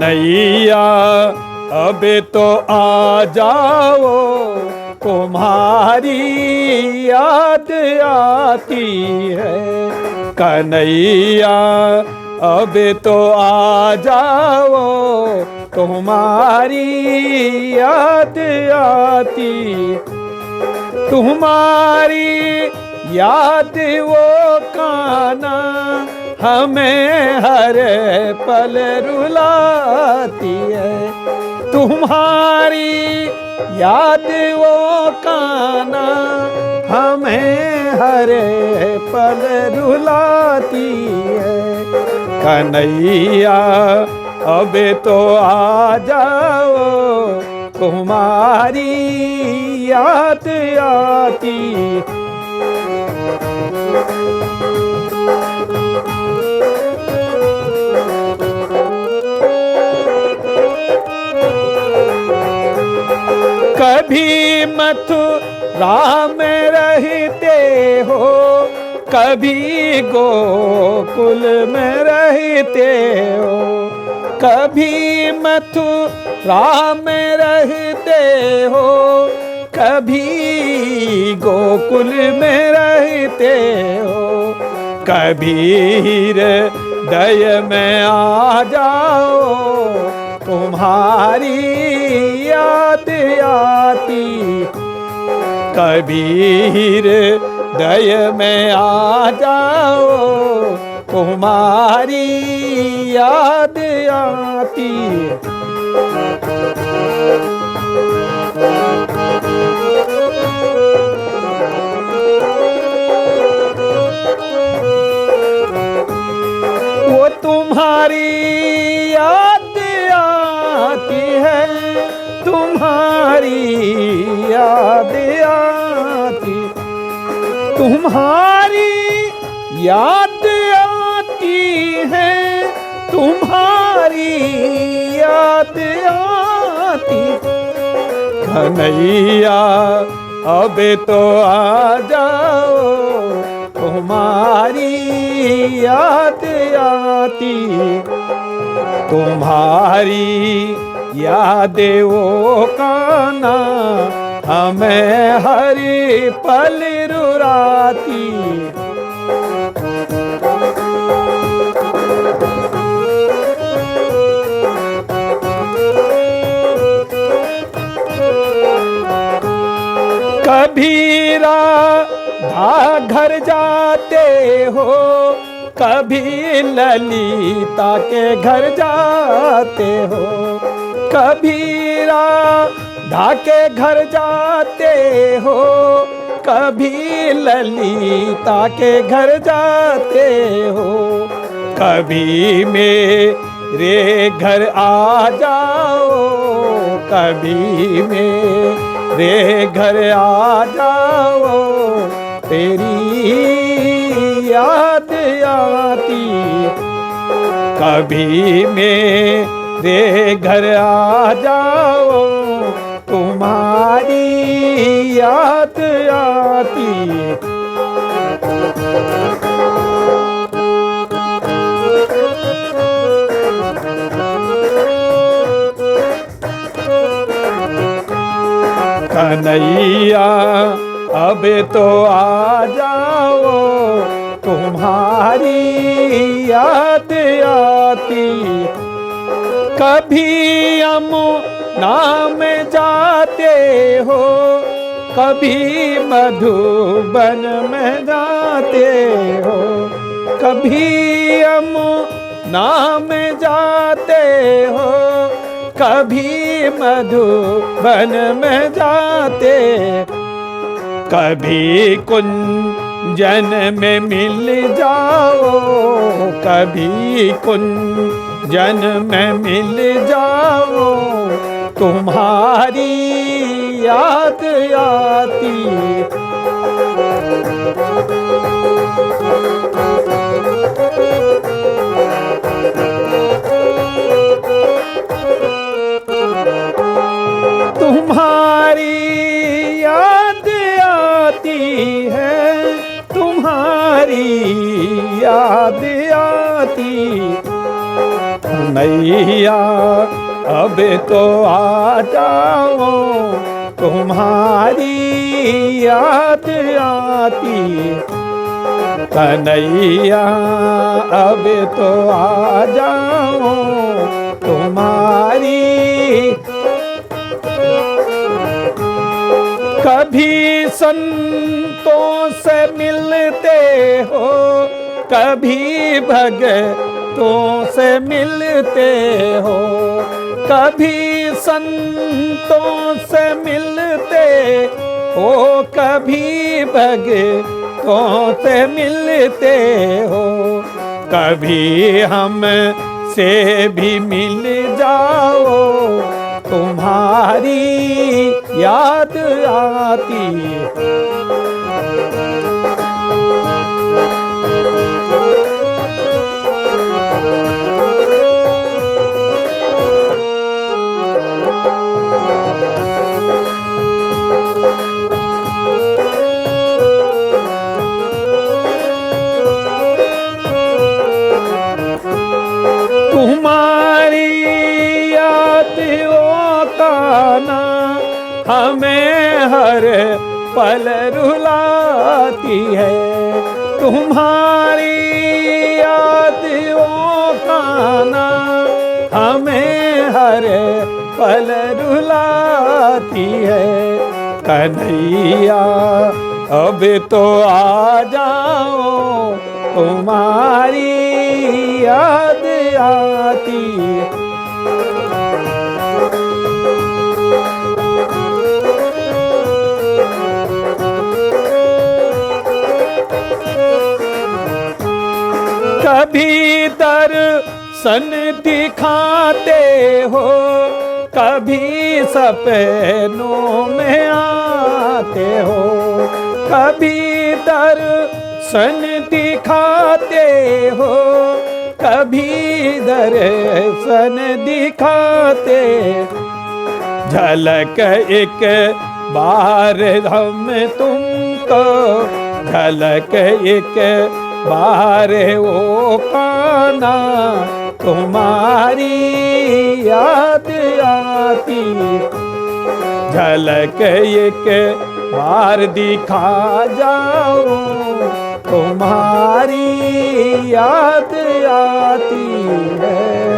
कन्हैया अब तो आ जाओ, तुम्हारी याद आती है। कन्हैया अब तो आ जाओ, तुम्हारी याद आती। तुम्हारी याद वो काना हमें हर पल रुलाती है। तुम्हारी याद वो काना हमें हर पल रुलाती है। कन्हैया अब तो आ जाओ, तुम्हारी याद आती। कभी मथुरा में रहते हो, कभी गोकुल में रहते हो। कभी मथुरा में रहते हो, कभी गोकुल में रहते हो। कभी हृदय में आ जाओ, तुम्हारी याद आती। कभी हृदय में आ जाओ, तुम्हारी याद आती। वो तुम्हारी याद आती है, तुम्हारी याद आती। तुम्हारी याद आती है, तुम्हारी याद आती। कन्हैया अब तो आ जाओ, तुम्हारी याद आती। तुम्हारी याद वो काना हमें हर पल रुलाती। कभी राधा घर जाते हो, कभी ललिता के घर जाते हो। कभी राधा के घर जाते हो, कभी ललिता के घर जाते हो। कभी मेरे घर आ जाओ, कभी मेरे घर आ जाओ, तेरी याद आती। कभी मेरे घर आ जाओ, तुम्हारी याद आती। कन्हैया अब तो आ जाओ, तुम्हारी याद आती। कभी यमुना में जाते हो, कभी मधुबन में जाते हो। कभी यमुना में जाते हो, कभी मधुबन में जाते। कभी कुंजन में मिल जाओ, कभी कुंजन में मिल जाओ, तुम्हारी याद आती। तुम्हारी याद आती है, तुम्हारी याद आती। कन्हैया अब तो आ जाओ, तुम्हारी याद आती। कन्हैया अब तो आ जाओ, तुम्हारी। कभी संतों से मिलते हो, कभी भगतों से मिलते हो, कभी संतों से मिलते हो, कभी भगतों से मिलते हो। कभी हम से भी मिल जाओ, तुम्हारी याद आती। तुम्हारी यादों का ना हमें हर पल रुलाती है। तुम्हारी यादों का ना हमें हर पल रुलाती है। कन्हैया अब तो आ जाओ, तुम्हारी याद आती। कभी दर्शन दिखाते हो, कभी सपनों में आते हो। कभी दर्शन दिखाते हो, कभी दर्शन दिखाते। झलक एक बार हम तुमको, झलक एक बार वो पाना, तुम्हारी याद आती। झलक एक बार दिखा जाओ, तुम्हारी याद आती है।